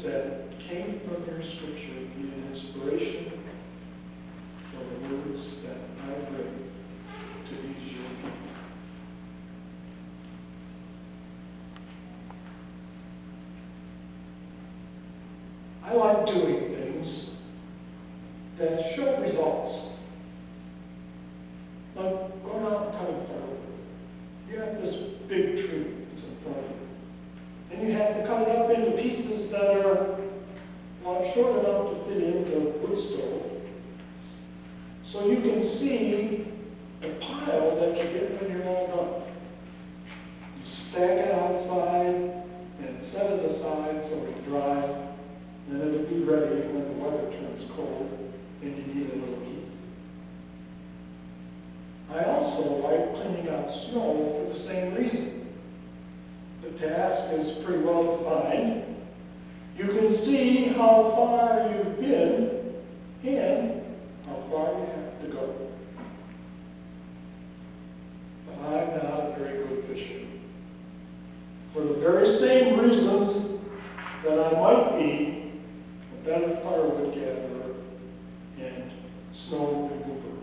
that came from your scripture be an inspiration for the words that I bring to these your people. I like doing things that show results. Like going out and cutting firewood. You have this big tree that's in front of you. And you have to cut it up into pieces that are short enough to fit in the wood stove. So you can see the pile that you get when you're all done. You stack it outside and set it aside so it'll dry, and it'll be ready when the weather turns cold and you need a little heat. I also like cleaning out snow for the same reason. The task is pretty well defined. You can see how far you've been and how far you have to go. But I'm not a very good fisherman. For the very same reasons that I might be a better firewood gatherer and snow remover.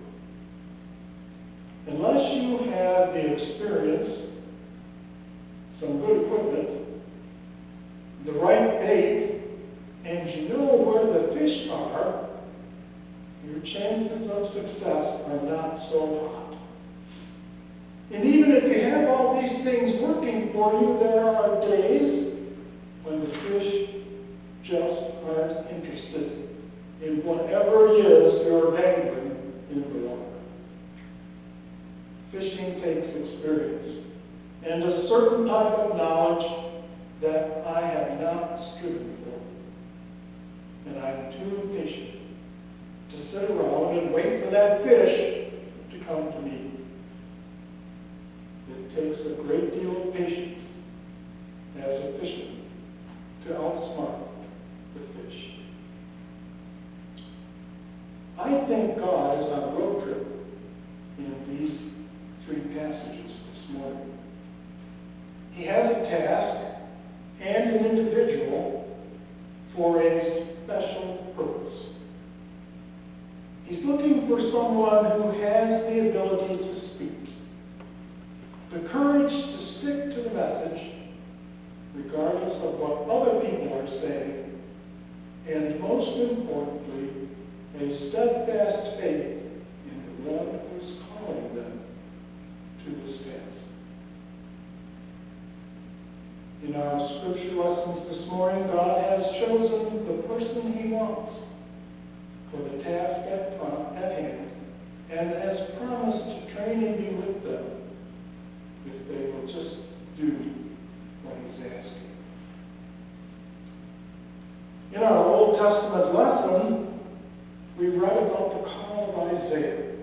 Unless you have the experience, some good equipment, the right bait, and you know where the fish are, your chances of success are not so hot. And even if you have all these things working for you, there are days when the fish just aren't interested in whatever it is you're angling in the water. Fishing takes experience and a certain type of knowledge that I have not striven for. And I'm too patient to sit around and wait for that fish to come to me. It takes a great deal of patience as a fisherman to outsmart the fish. I think God is on a road trip in these three passages this morning. He has a task and an individual for a special purpose. He's looking for someone who has the ability to speak, the courage to stick to the message, regardless of what other people are saying, and most importantly, a steadfast faith in the one who's calling them to this task. In our scripture lessons this morning, God has chosen the person he wants for the task at hand, and has promised to train and be with them if they will just do what he's asking. In our Old Testament lesson, we read about the call of Isaiah.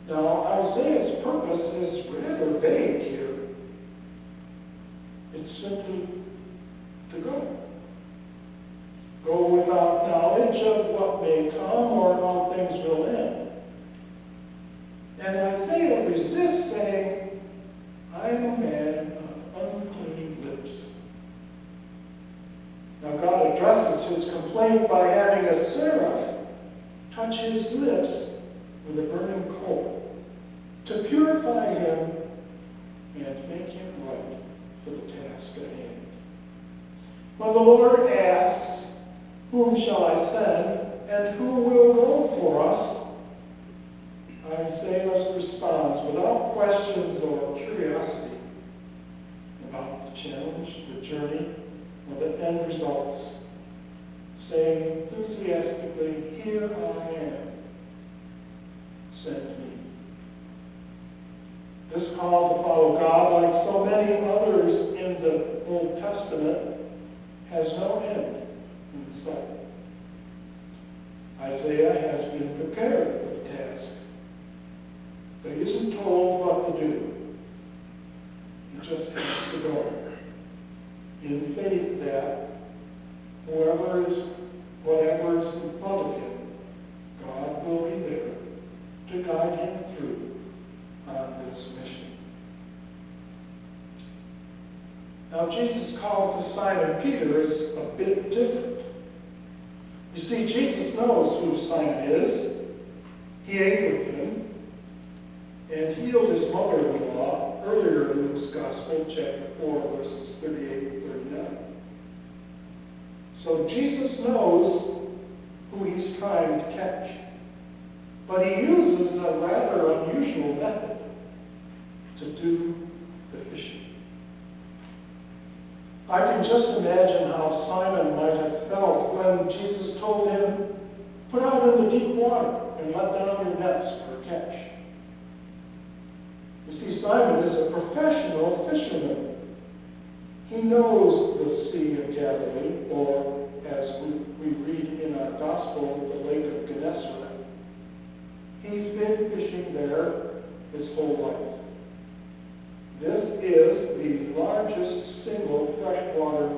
Now, Isaiah's purpose is rather vague here. It's simply to go. Go without knowledge of what may come or how things will end. And Isaiah resists saying, I am a man of unclean lips. Now God addresses his complaint by having a seraph touch his lips with a burning coal to purify him and make him right for the task at hand. When the Lord asks, whom shall I send, and who will go for us? Isaiah responds without questions or curiosity about the challenge, the journey, or the end results, saying enthusiastically, here I am, send me. This call to follow God, like so many others in the Old Testament, has no end in sight. Isaiah has been prepared for the task, but he isn't told what to do. He just has to go, in faith that whatever is in front of him, God will be there to guide him through on this mission. Now Now, Jesus' call to Simon Peter is a bit different. You see, Jesus knows who Simon is. He ate with him and healed his mother-in-law earlier in Luke's Gospel, chapter 4, verses 38 and 39. So Jesus knows who he's trying to catch. But he uses a rather unusual method to do the fishing. I can just imagine how Simon might have felt when Jesus told him, "Put out in the deep water and let down your nets for a catch." You see, Simon is a professional fisherman. He knows the Sea of Galilee, or as we read in our Gospel, the Lake of Gennesaret. He's been fishing there his whole life. This is the largest single freshwater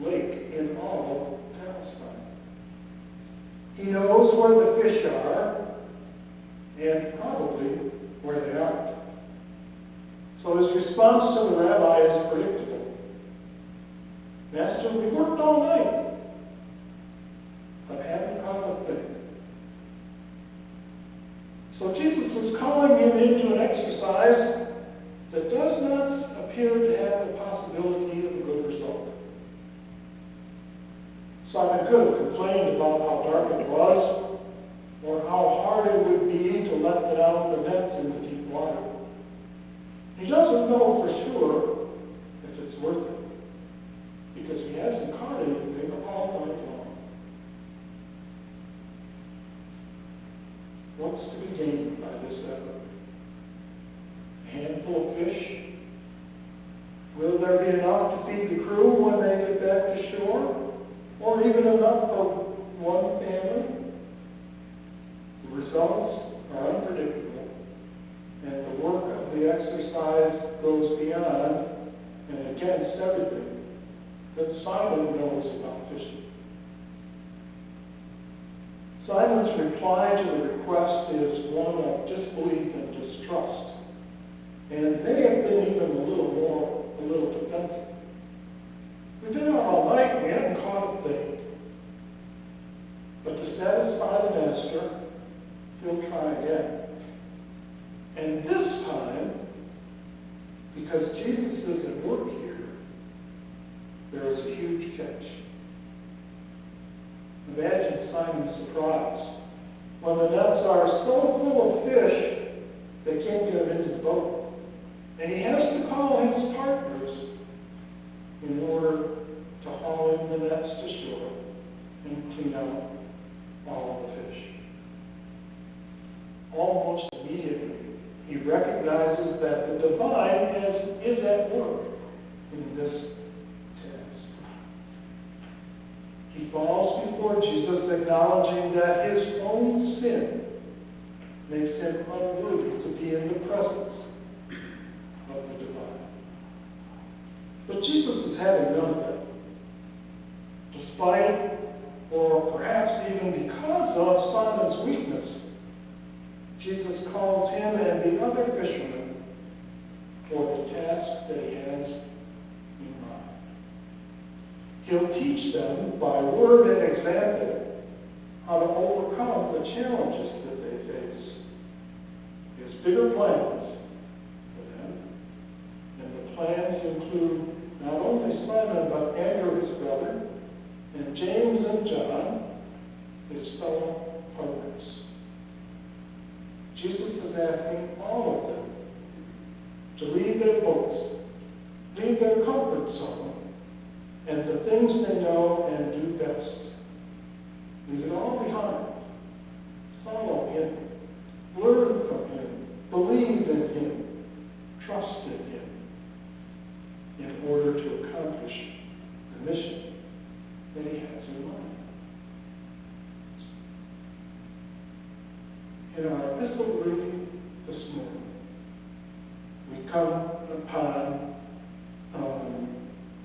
lake in all of Palestine. He knows where the fish are and probably where they aren't. So his response to the rabbi is predictable. "Master, we worked all night, but haven't caught a thing." So Jesus is calling him into an exercise that does not appear to have the possibility of a good result. Simon could have complained about how dark it was, or how hard it would be to let down the nets in the deep water. He doesn't know for sure if it's worth it, because he hasn't caught anything all night long. What's to be gained by this effort? A handful of fish? Will there be enough to feed the crew when they get back to shore? Or even enough for one family? The results are unpredictable, and the work of the exercise goes beyond and against everything that Simon knows about fishing. Simon's reply to the request is one of disbelief and distrust, and may have been even a little defensive. "We've been out all night and we haven't caught a thing." But to satisfy the master, he'll try again. And this time, because Jesus is at work here, there is a huge catch. Imagine Simon's surprise when the nets are so full of fish they can't get them into the boat. And he has to call his partners in order to haul in the nets to shore and clean out all of the fish. Almost immediately, he recognizes that the divine is at work in this task. He falls before Jesus, acknowledging that his own sin makes him unworthy to be in the presence of the divine. But Jesus is having none of it. Despite, or perhaps even because of Simon's weakness, Jesus calls him and the other fishermen for the task that he has in mind. He'll teach them by word and example how to overcome the challenges that they face. He has bigger plans for them, and the plans include not only Simon, but Andrew, his brother, and James and John, his fellow partners. Jesus is asking all of them to leave their boats, leave their comfort zone, and the things they know and do best. Leave it all behind. Follow him. Learn from him. Believe in him. Trust in him in order to accomplish the mission that he has in mind. In our epistle reading this morning, we come upon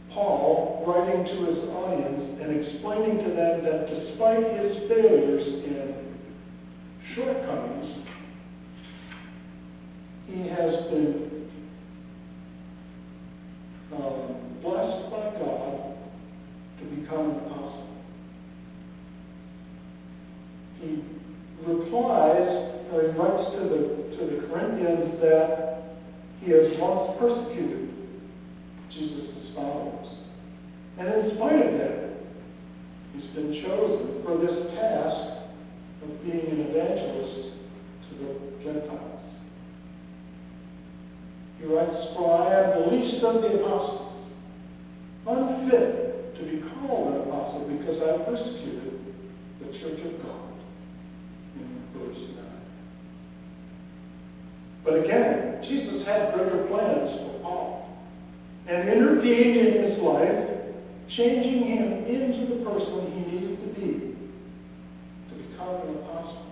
Paul writing to his audience and explaining to them that despite his failures and shortcomings, he has been blessed Corinthians that he has once persecuted Jesus' followers. And in spite of that, he's been chosen for this task of being an evangelist to the Gentiles. He writes, "For I am the least of the apostles, unfit to be called an apostle because I persecuted the church of God." In verse 9. But again, Jesus had greater plans for Paul and intervened in his life, changing him into the person he needed to be to become an apostle,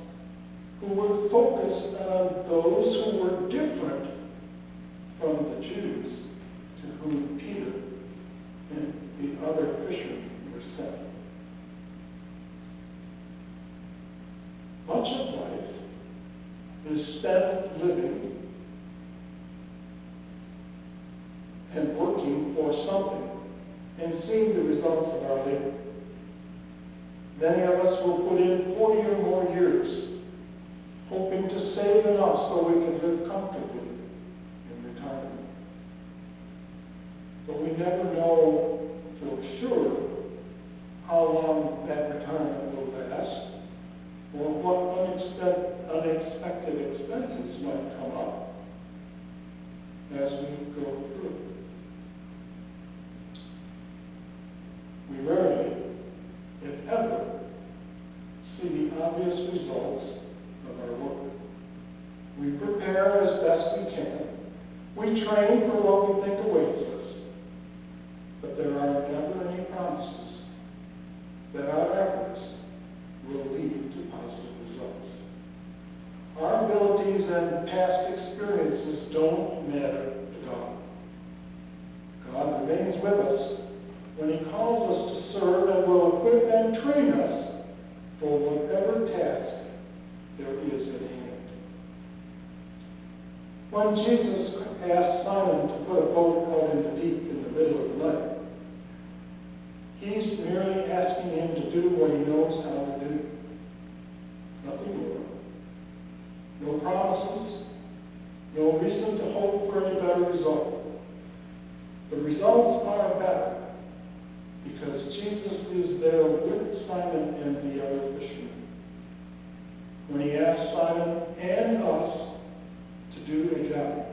who would focus on those who were different from the Jews to whom Peter and the other fishermen were sent. Much of life is spent living and working for something and seeing the results of our labor. Many of us will put in 40 or more years hoping to save enough so we can live comfortably in retirement. But we never know for sure how long that retirement will last or what unexpected expenses might come up as we go through. We rarely, if ever, see the obvious results of our work. We prepare as best we can. We train for what we think awaits us. But there are never any promises that our efforts will lead to positive results. Our abilities and past experiences don't matter to God. God remains with us when he calls us to serve and will equip and train us for whatever task there is at hand. When Jesus asked Simon to put a boat out in the deep in the middle of the night, he's merely asking him to do what he knows how to do. Nothing more. No promises, no reason to hope for any better result. The results are better because Jesus is there with Simon and the other fishermen. When he asks Simon and us to do a job,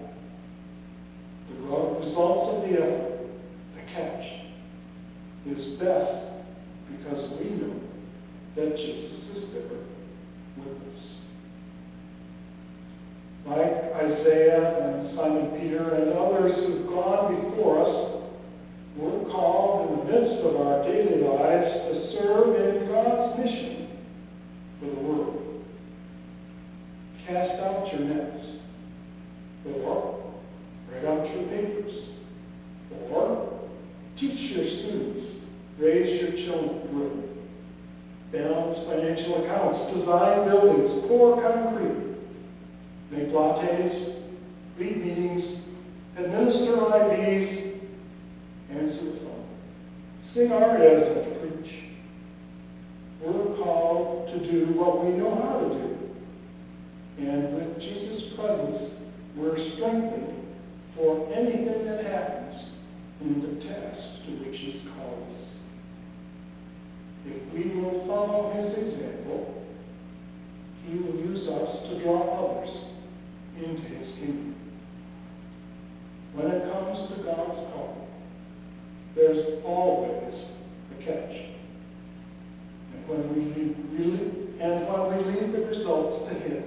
the results of the effort, the catch, is best because we know that Jesus is there with us. Like Isaiah and Simon Peter and others who've gone before us, we're called in the midst of our daily lives to serve in God's mission for the world. Cast out your nets, or write out your papers, or teach your students, raise your children, balance financial accounts, design buildings, pour concrete, make lattes, lead meetings, administer IVs, answer the phone, sing arias and preach. We're called to do what we know how to do. And with Jesus' presence, we're strengthened for anything that happens in the task to which he's called us. If we will follow his example, he will use us to draw others into his kingdom. When it comes to God's call, there's always a catch. And when we leave the results to him,